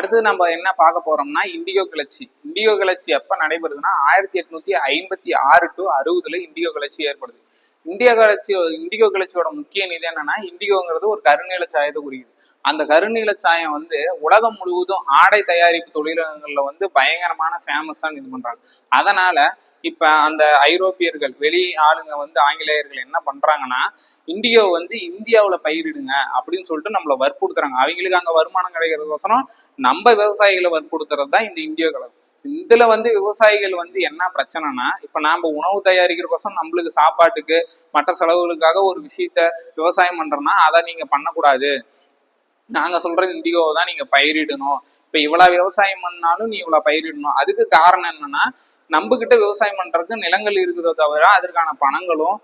அடுத்து நம்ம என்ன பார்க்க போறோம்னா இண்டிகோ கிளர்ச்சி. இண்டிகோ கிளர்ச்சி எப்ப நடைபெறுதுன்னா 1856 to 60 இண்டிகோ கிளர்ச்சி ஏற்படுது. இண்டிகோ கிளர்ச்சியோட முக்கிய நிதி என்னன்னா, இண்டிகோங்கிறது ஒரு கருநீல சாயத்தை குறிக்குது. அந்த கருநீல சாயம் வந்து உலகம் முழுவதும் ஆடை தயாரிப்பு தொழிலகங்கள்ல வந்து பயங்கரமான ஃபேமஸான இது பண்றாங்க. அதனால இப்ப அந்த ஐரோப்பியர்கள், வெளி ஆளுங்க வந்து ஆங்கிலேயர்கள் என்ன பண்றாங்கன்னா, இண்டிகோ வந்து இந்தியாவுல பயிரிடுங்க அப்படின்னு சொல்லிட்டு நம்மள வற்புறுத்துறாங்க. அவங்களுக்கு அங்க வருமானம் கிடைக்கிறதுக்கோசரம் நம்ம விவசாயிகளை வற்புறுத்துறது தான் இந்த இண்டிகோ கலர். இதுல வந்து விவசாயிகள் வந்து என்ன பிரச்சனைனா, இப்ப நாம உணவு தயாரிக்கிறதுக்கோசரம் நம்மளுக்கு சாப்பாட்டுக்கு மற்ற செலவுகளுக்காக ஒரு விஷயத்த விவசாயம் பண்றோம்னா அதை நீங்க பண்ணக்கூடாது, நாங்க சொல்ற இண்டிகோவை தான் நீங்க பயிரிடணும். இப்ப இவ்வளவு விவசாயம் பண்ணாலும் நீ இவ்வளவு பயிரிடணும். அதுக்கு காரணம் என்னன்னா, நம்ம கிட்ட விவசாயம் பண்றதுக்கு நிலங்கள் இருக்குதோ தவிர அதற்கான பணங்களும்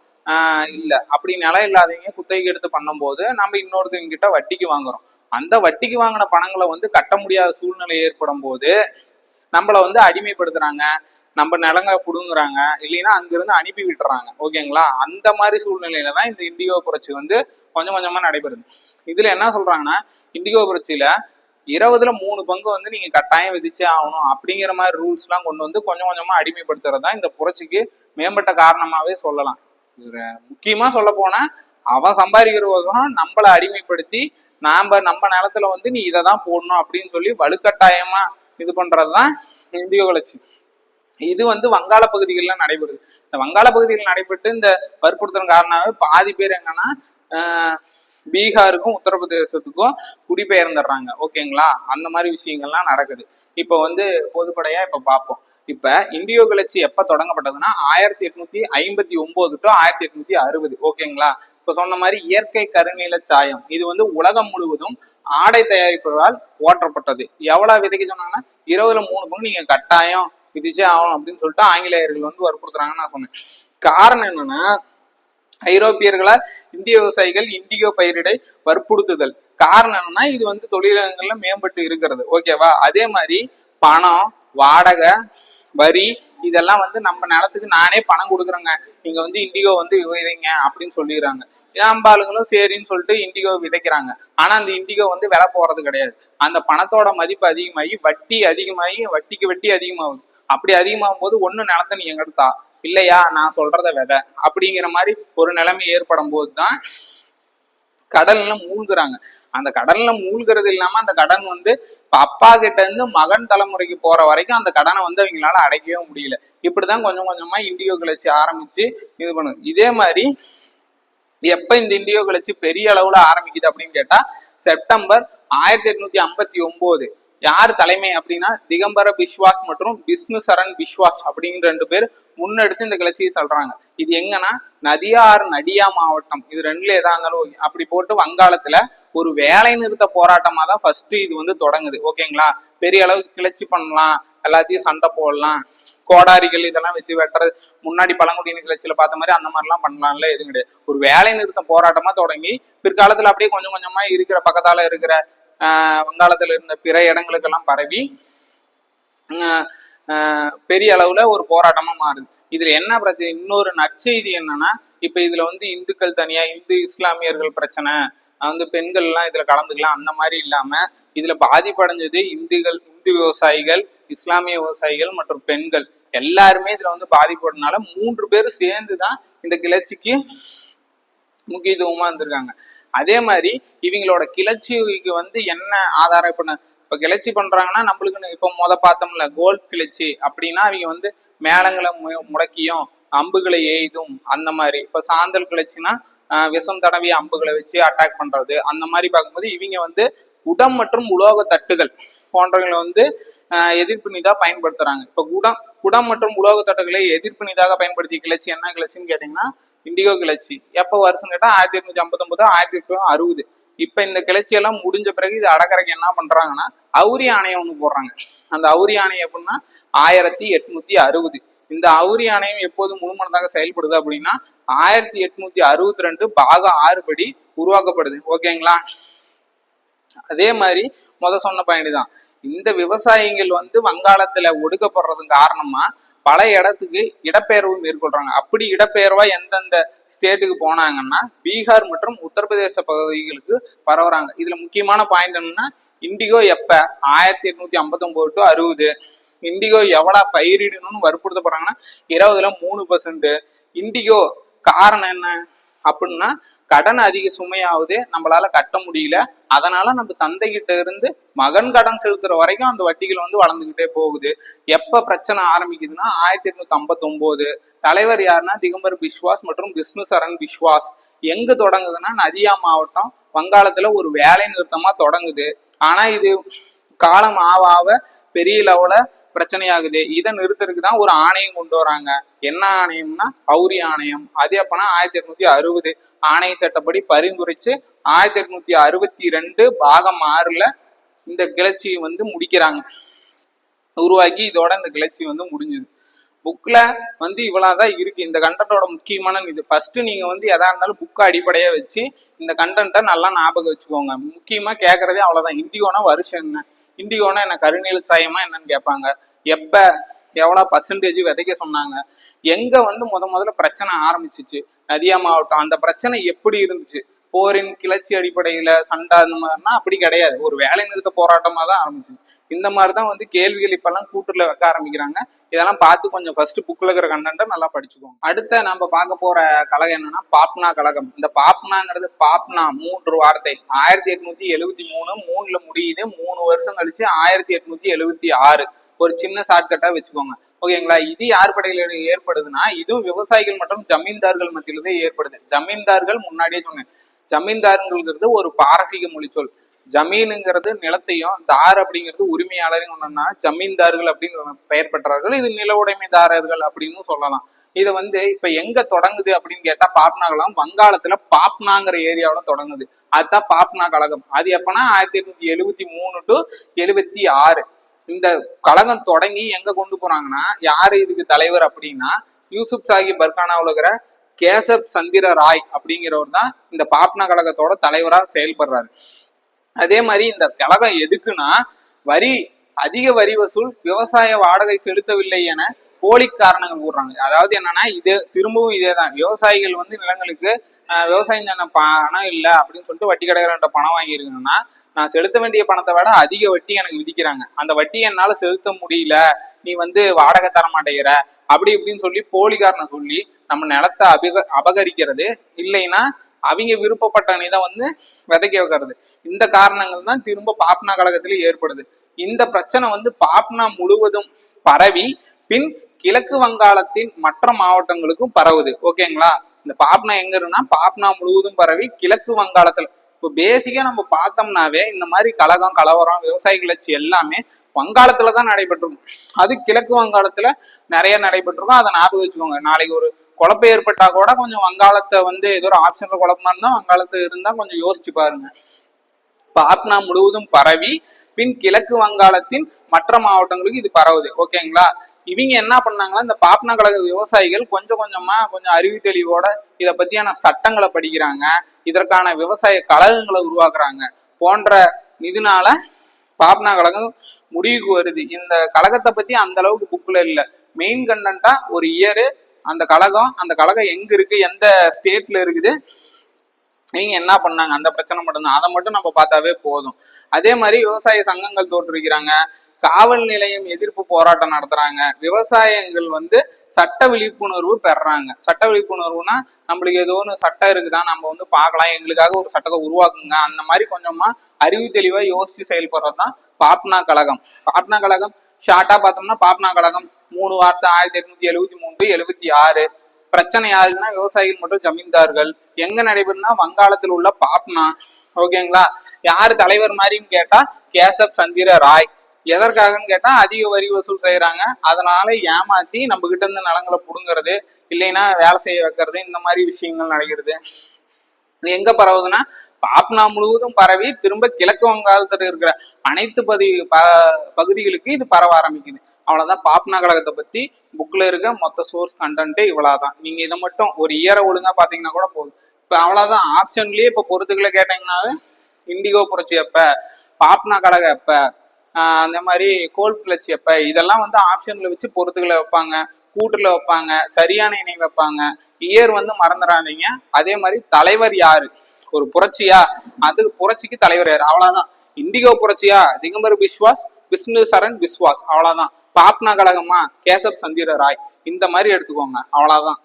இல்ல. அப்படி நிலம் இல்லாதவங்க குத்தகைக்கு எடுத்து பண்ணும்போது நம்ம இன்னொருத்தவங்க கிட்ட வட்டிக்கு வாங்குறோம். அந்த வட்டிக்கு வாங்கின பணங்களை வந்து கட்ட முடியாத சூழ்நிலை ஏற்படும் போது நம்மள வந்து அடிமைப்படுத்துறாங்க, நம்ம நிலங்களை புடுங்குறாங்க, இல்லைன்னா அங்கிருந்து அனுப்பி விட்டுறாங்க. ஓகேங்களா? அந்த மாதிரி சூழ்நிலையில தான் இந்த இண்டிகோ புரட்சி வந்து கொஞ்சம் கொஞ்சமா நடைபெறுது. இதுல என்ன சொல்றாங்கன்னா, இண்டிகோ புரட்சியில 20ல் 3 பங்கு வந்து நீங்க கட்டாயம் விதிச்சே ஆகணும் அப்படிங்கிற மாதிரி ரூல்ஸ் எல்லாம் கொண்டு வந்து கொஞ்சம் கொஞ்சமா அடிமைப்படுத்துறதா இந்த புரட்சிக்கு மேம்பட்ட காரணமாவே சொல்லலாம். முக்கியமா சொல்ல போனா, அவன் சம்பாதிக்கிறவங்க நம்மள அடிமைப்படுத்தி நம்ம நிலத்துல வந்து நீ இதை தான் போடணும் அப்படின்னு சொல்லி வலுக்கட்டாயமா இது பண்றதுதான் இண்டிகோ கிளர்ச்சி. இது வந்து வங்காள பகுதிகளில் நடைபெறுது. இந்த வங்காள பகுதிகளில் நடைபெற்று இந்த வற்புறுத்தல் காரணமாகவே பாதி பேர் எங்கன்னா பீகாருக்கும் உத்தரப்பிரதேசத்துக்கும் குடிபெயர்ந்துடுறாங்க. ஓகேங்களா? அந்த மாதிரி விஷயங்கள்லாம் நடக்குது. இப்ப வந்து பொதுப்படையா இப்ப பார்ப்போம். இப்ப இண்டிகோ கிளர்ச்சி எப்ப தொடங்கப்பட்டதுன்னா 1859 to 1860. ஓகேங்களா? இப்ப சொன்ன மாதிரி இயற்கை கருநீல சாயம் இது வந்து உலகம் முழுவதும் ஆடை தயாரிப்பதால் ஓட்டப்பட்டது. எவ்வளவு விதைக்க சொன்னாங்கன்னா 20ல் 3 பங்கு நீங்க கட்டாயம் விதிச்சே ஆகணும் அப்படின்னு சொல்லிட்டு ஆங்கிலேயர்கள் வந்து வற்புறுத்துறாங்கன்னு நான் சொன்னேன். காரணம் என்னன்னா, ஐரோப்பியர்களால் இந்திய விவசாயிகள் இண்டிகோ பயிரிடை வற்புறுத்துதல். காரணம் என்னன்னா, இது வந்து தொழிலகங்கள்ல மேம்பட்டு இருக்கிறது. ஓகேவா? அதே மாதிரி பணம், வாடகை, வரி இதெல்லாம் வந்து நம்ம நிலத்துக்கு நானே பணம் கொடுக்குறேங்க, நீங்க வந்து இண்டிகோ வந்து விதைங்க அப்படின்னு சொல்லிடுறாங்க. ஆளுங்களும் சரின்னு சொல்லிட்டு இண்டிகோ விதைக்கிறாங்க. ஆனா அந்த இண்டிகோ வந்து விலை போறது கிடையாது. அந்த பணத்தோட மதிப்பு அதிகமாகி வட்டி அதிகமாகி வட்டிக்கு வட்டி அதிகமாகுது. அப்படி அதிகமாகும் போது ஒண்ணு நிலத்தை நீ எங்கெடுத்தா, இல்லையா நான் சொல்றத விதை அப்படிங்கிற மாதிரி ஒரு நிலைமை ஏற்படும் போதுதான் கடல்ல மூழ்குறாங்க. அந்த கடல்ல மூழ்கிறது இல்லாம அந்த கடன் வந்து அப்பா கிட்ட இருந்து மகன் தலைமுறைக்கு போற வரைக்கும் அந்த கடனை வந்து அவங்களால அடைக்கவே முடியல. இப்படிதான் கொஞ்சம் கொஞ்சமா இண்டிகோ கிளர்ச்சி ஆரம்பிச்சு இது பண்ணுது. இதே மாதிரி எப்ப இந்த இண்டிகோ கிளர்ச்சி பெரிய அளவுல ஆரம்பிக்குது அப்படின்னு கேட்டா, செப்டம்பர் 1859. யார் தலைமை அப்படின்னா, திகம்பர பிஸ்வாஸ் மற்றும் விஷ்ணு சரண் பிஸ்வாஸ் அப்படின்னு 2 பேர் முன்னெடுத்து இந்த கிளர்ச்சியை சொல்றாங்க. இது எங்கன்னா நடியா மாவட்டம், இது 2ல எதா இருந்தாலும் அப்படி போட்டு வங்காளத்துல ஒரு வேலை நிறுத்த போராட்டமா தான் ஃபர்ஸ்ட் இது வந்து தொடங்குது. ஓகேங்களா? பெரிய அளவுக்கு கிளர்ச்சி பண்ணலாம், எல்லாத்தையும் சண்டை போடலாம், கோடாரிகள் இதெல்லாம் வச்சு வெட்டுறது, முன்னாடி பழங்குடியின கிளர்ச்சியில பார்த்த மாதிரி அந்த மாதிரிலாம் பண்ணலாம்ல எதுவும் கிடையாது. ஒரு வேலை நிறுத்த போராட்டமா தொடங்கி பிற்காலத்துல அப்படியே கொஞ்சம் கொஞ்சமா இருக்கிற பக்கத்தால இருக்கிற வங்காளத்துல இருந்த பிற இடங்களுக்கெல்லாம் பரவி பெரிய அளவுல ஒரு போராட்டமா மாறுது. இதுல என்ன பிரச்சனை, இன்னொரு நற்செய்தி என்னன்னா, இப்ப இதுல வந்து இந்துக்கள் தனியா, இந்து இஸ்லாமியர்கள் பிரச்சனை, வந்து பெண்கள் எல்லாம் இதுல கலந்துக்கலாம் அந்த மாதிரி இல்லாம இதுல பாதிப்படைஞ்சது இந்து விவசாயிகள், இஸ்லாமிய விவசாயிகள் மற்றும் பெண்கள் எல்லாருமே இதுல வந்து பாதிப்படைனால 3 பேரும் சேர்ந்துதான் இந்த கிளர்ச்சிக்கு முக்கியத்துவமா இருந்திருக்காங்க. அதே மாதிரி இவங்களோட கிளர்ச்சிக்கு வந்து என்ன ஆதாரம், இப்ப கிளர்ச்சி பண்றாங்கன்னா நம்மளுக்கு இப்ப பார்த்தோம்ல கோல்ட் கிளர்ச்சி அப்படின்னா அவங்க வந்து மேளங்களை முடக்கியும் அம்புகளை எய்தும் அந்த மாதிரி. இப்ப சாந்தல் கிளர்ச்சினா விஷம் தடவிய அம்புகளை வச்சு அட்டாக் பண்றது அந்த மாதிரி பார்க்கும்போது இவங்க வந்து குடம் மற்றும் உலோக தட்டுகள் போன்றவங்களை வந்து எதிர்ப்பு நிதா பயன்படுத்துறாங்க. இப்ப குடம் மற்றும் உலோக தட்டுகளை எதிர்ப்பு நிதாக பயன்படுத்திய கிளர்ச்சி என்ன கிளர்ச்சின்னு கேட்டீங்கன்னா இண்டிகோ கிளர்ச்சி. எப்ப வருஷம் கேட்டா 1859 1860. இப்ப இந்த கிளர்ச்சி எல்லாம் முடிஞ்ச பிறகு இது அடக்கறைக்கு என்ன பண்றாங்கன்னா அவுரி ஆணையம் ஒண்ணு போடுறாங்க. அந்த அவுரி ஆணையம் எப்படின்னா 1860. இந்த அவுரி ஆணையம் எப்போது முழுமனதாக செயல்படுது அப்படின்னா 1862 பாகம் 6 படி உருவாக்கப்படுது. ஓகேங்களா? அதே மாதிரி சொன்ன பயணி தான், இந்த விவசாயிகள் வந்து வங்காளத்துல ஒடுக்கப்படுறது காரணமா பல இடத்துக்கு இடப்பெயர்வு மேற்கொள்றாங்க. அப்படி இடப்பெயர்வா எந்தெந்த ஸ்டேட்டுக்கு போனாங்கன்னா பீகார் மற்றும் உத்தரப்பிரதேச பகுதிகளுக்கு பரவுறாங்க. இதுல முக்கியமான பாயிண்ட் என்னன்னா, இண்டிகோ எப்ப 1859 to 60. இண்டிகோ எவ்வளவு பயிரிடணும்னு வற்புறுத்த போறாங்கன்னா 20ல 3%. இண்டிகோ காரணம் என்ன அப்படின்னா கடன் அதிக சுமையாவது நம்மளால கட்ட முடியல, அதனால நம்ம தந்தை கிட்ட இருந்து மகன் கடன் செலுத்துற வரைக்கும் அந்த வட்டிகள் வந்து வளர்ந்துகிட்டே போகுது. எப்ப பிரச்சனை ஆரம்பிக்குதுன்னா 1859. தலைவர் யாருன்னா திகம்பர் பிஸ்வாஸ் மற்றும் விஷ்ணு சரண் பிஸ்வாஸ். எங்க தொடங்குதுன்னா நதியா மாவட்டம், வங்காளத்துல ஒரு வேலை நிறுத்தமா தொடங்குது. ஆனா இது காலம் ஆவ ஆவ பெரிய லெவல பிரச்சனையாகுது. இதை நிறுத்துறதுக்கு தான் ஒரு ஆணையம் கொண்டு வராங்க. என்ன ஆணையம்னா கௌரி ஆணையம். அது அப்பனா 1860 ஆணைய சட்டப்படி பரிந்துரைச்சு 1862 பாகம் 6ல இந்த கிளர்ச்சியை வந்து முடிக்கிறாங்க, உருவாக்கி. இதோட இந்த கிளர்ச்சி வந்து முடிஞ்சுது. புக்ல வந்து இவ்வளவுதான் இருக்கு. இந்த கண்டென்ட்டோட முக்கியமான இது ஃபர்ஸ்ட் நீங்க வந்து எதா இருந்தாலும் புக்கை அடிப்படையா வச்சு இந்த கண்டென்ட்டை நல்லா ஞாபகம் வச்சுக்கோங்க. முக்கியமா கேட்கறதே அவ்வளவுதான். இண்டிகோனா வருஷம் என்ன, இண்டிகோனா என்ன கருநீல சாயமா என்னன்னு கேட்பாங்க, எப்ப எவ்வளவு பர்சன்டேஜ் விதைக்க சொன்னாங்க, எங்க வந்து முதல்ல பிரச்சனை ஆரம்பிச்சிச்சு நதியா மாவட்டம், அந்த பிரச்சனை எப்படி இருந்துச்சு, போரின் கிளர்ச்சி அடிப்படையில சண்டை அந்த மாதிரினா அப்படி கிடையாது, ஒரு வேலை நிறுத்த போராட்டமா தான் ஆரம்பிச்சு. இந்த மாதிரிதான் வந்து கேள்விகள் இப்பெல்லாம் கூட்டுல வைக்க ஆரம்பிக்கிறாங்க. இதெல்லாம் பார்த்து கொஞ்சம் ஃபர்ஸ்ட் புக்ல இருக்கிற கண்டென்ட்டை நல்லா படிச்சுக்கோங்க. அடுத்த நம்ம பார்க்க போற கழகம் என்னன்னா பாப்னா கழகம். இந்த பாப்னாங்கிறது பாப்னா 3 வார்த்தை. 1873 3ல முடியுது. 3 வருஷம் கழிச்சு 1876 ஒரு சின்ன ஷார்ட்கட்டா வச்சுக்கோங்க. ஓகேங்களா. இது யார் படையில ஏற்படுதுன்னா இதுவும் விவசாயிகள் மற்றும் ஜமீன்தார்கள் மத்தியில ஏற்படுது. ஜமீன்தார்கள் முன்னாடியே சொன்னேன், ஜமீன்தாருங்கிறது ஒரு பாரசீக மொழி சொல். ஜமீனுங்கிறது நிலத்தையும், தார் அப்படிங்கிறது உரிமையாளரையும் ஒண்ணுன்னா ஜமீன்தார்கள் அப்படின்னு பெயர் பெற்றார்கள். இது நில உடைமைதாரர்கள் அப்படின்னு சொல்லலாம். இதை வந்து இப்ப எங்க தொடங்குது அப்படின்னு கேட்டா பாப்னா கழகம் வங்காளத்துல பாப்னாங்கிற ஏரியாவில தொடங்குது. அதுதான் பாப்னா கழகம். அது எப்பன்னா 1873 to 76. இந்த கழகம் தொடங்கி எங்க கொண்டு போறாங்கன்னா யாரு இதுக்கு தலைவர் அப்படின்னா யூசுப் சாஹி பர்கானாவில் இருக்கிற கேசப் சந்திர ராய் அப்படிங்கிறவர் தான் இந்த பாப்னா கழகத்தோட தலைவரா செயல்படுறாரு. அதே மாதிரி இந்த கழகம் எதுக்குன்னா அதிக வரி வசூல், விவசாய வாடகை செலுத்தவில்லை என போலி காரணங்கள் கூடுறாங்க. அதாவது என்னன்னா இது திரும்பவும் இதேதான், விவசாயிகள் வந்து நிலங்களுக்கு விவசாயம் பண்ண பணம் இல்லை அப்படின்னு சொல்லிட்டு வட்டி கடைக்காரன்ட்ட பணம் வாங்கியிருக்கீங்கன்னா நான் செலுத்த வேண்டிய பணத்தை விட அதிக வட்டி எனக்கு விதிக்கிறாங்க, அந்த வட்டியை என்னால செலுத்த முடியல, நீ வந்து வாடகை தர மாட்டேங்கிற அப்படி இப்படின்னு சொல்லி போலி காரணம் சொல்லி நம்ம நிலத்தை அபகரிக்கிறது, இல்லைன்னா அவங்க விருப்பப்பட்ட நிதை வந்து விதைக்க வைக்கிறது. இந்த காரணங்கள் தான் திரும்ப பாப்னா கழகத்துல ஏற்படுது. இந்த பிரச்சனை வந்து பாப்னா முழுவதும் பரவி பின் கிழக்கு வங்காளத்தின் மற்ற மாவட்டங்களுக்கும் பரவுது. ஓகேங்களா. இந்த பாப்னா எங்க இருக்குன்னா பாப்னா முழுவதும் பரவி கிழக்கு வங்காளத்துல. இப்போ பேசிக்கா நம்ம பார்த்தோம்னாவே இந்த மாதிரி கலகம், கலவரம், விவசாய கிளர்ச்சி எல்லாமே வங்காளத்துலதான் நடைபெற்றிருக்கும். அது கிழக்கு வங்காளத்துல நிறைய நடைபெற்றிருக்கும். அதை ஞாபகம் வச்சுக்கோங்க. நாளைக்கு ஒரு குழப்பம் ஏற்பட்டா கூட கொஞ்சம் வங்காளத்தை வந்து ஏதோ ஒரு ஆப்ஷன்ல குழப்பமா இருந்தா வங்காளத்தை இருந்தா கொஞ்சம் யோசிச்சு பாருங்க. பாப்னா முழுவதும் பரவி பின் கிழக்கு வங்காளத்தின் மற்ற மாவட்டங்களுக்கு இது பரவுது. ஓகேங்களா. இவங்க என்ன பண்ணாங்கன்னா இந்த பாப்னா கழக விவசாயிகள் கொஞ்சம் கொஞ்சமா கொஞ்சம் அறிவு தெளிவோட இதை பத்தியான சட்டங்களை படிக்கிறாங்க, இதற்கான விவசாய கழகங்களை உருவாக்குறாங்க போன்ற இதனால பாப்னா கழகம் முடிவுக்கு வருது. இந்த கழகத்தை பத்தி அந்த அளவுக்கு புக்ல இல்ல. மெயின் கண்டென்ட்டா ஒரு இயரு, அந்த கழகம் எங்க இருக்கு, எந்த ஸ்டேட்ல இருக்குது, நீங்க என்ன பண்ணாங்க, அந்த பிரச்சனை மட்டும்தான். அதை மட்டும் நம்ம பார்த்தாவே போதும். அதே மாதிரி விவசாய சங்கங்கள் தோற்றுவிக்கிறாங்க, காவல் நிலையம் எதிர்ப்பு போராட்டம் நடத்துறாங்க, விவசாயங்கள் வந்து சட்ட விழிப்புணர்வு பெறாங்க. சட்ட விழிப்புணர்வுனா நம்மளுக்கு ஏதோ ஒன்று சட்டம் இருக்குதான், நம்ம வந்து பார்க்கலாம், எங்களுக்காக ஒரு சட்டத்தை உருவாக்குங்க, அந்த மாதிரி கொஞ்சமா அறிவு தெளிவா யோசிச்சு செயல்படுறதுதான் பாப்னா கழகம். பாப்னா கழகம் ஷார்ட்டா பார்த்தோம்னா பாப்னா கழகம் 3 வார்த்தை. 1873 76. பிரச்சனை யாருன்னா விவசாயிகள் மற்றும் ஜமீன்தார்கள். எங்க நடைபெறும்னா வங்காளத்தில் உள்ள பாப்னா. ஓகேங்களா. யாரு தலைவர் மாதிரின்னு கேட்டா கேசப் சந்திர ராய். எதற்காகன்னு கேட்டா அதிக வரி வசூல் செய்யறாங்க, அதனால ஏமாத்தி நம்ம கிட்ட இருந்து நலங்களை புடுங்கிறது, இல்லைன்னா வேலை செய்ய வைக்கிறது, இந்த மாதிரி விஷயங்கள் நடக்கிறது. எங்க பரவுதுன்னா பாப்னா முழுவதும் பரவி திரும்ப கிழக்கு வங்காளத்துல இருக்கிற அனைத்து பகுதிகளுக்கு இது பரவ ஆரம்பிக்குது. அவ்வளவுதான் பாப்னா கழகத்தை பத்தி புக்ல இருக்க மொத்த சோர்ஸ் கண்டென்ட் இவ்வளவுதான். நீங்க இதை மட்டும் ஒரு இயரை ஒழுங்கா பாத்தீங்கன்னா கூட போதும். இப்ப அவ்வளவுதான். ஆப்ஷன்லயே இப்ப பொறுத்துக்களை கேட்டீங்கன்னாவே இண்டிகோ புரட்சி எப்ப, பாப்னா கழகம் எப்ப, அந்த மாதிரி கோல் கிளர்ச்சி எப்ப, இதெல்லாம் வந்து ஆப்ஷன்ல வச்சு பொறுத்துக்களை வைப்பாங்க, கூட்டுல வைப்பாங்க, சரியான இணை வைப்பாங்க. இயர் வந்து மறந்துடாதீங்க. அதே மாதிரி தலைவர் யாரு, ஒரு புரட்சியா அது புரட்சிக்கு தலைவர் யாரு, அவ்வளவுதான். இண்டிகோ புரட்சியா திகம்பர் பிஸ்வாஸ், விஷ்ணு சரண் பிஸ்வாஸ், அவ்வளவுதான். பாப்னா கழகமா கேசப் சந்திர ராய், இந்த மாதிரி எடுத்துக்கோங்க, அவ்வளவுதான்.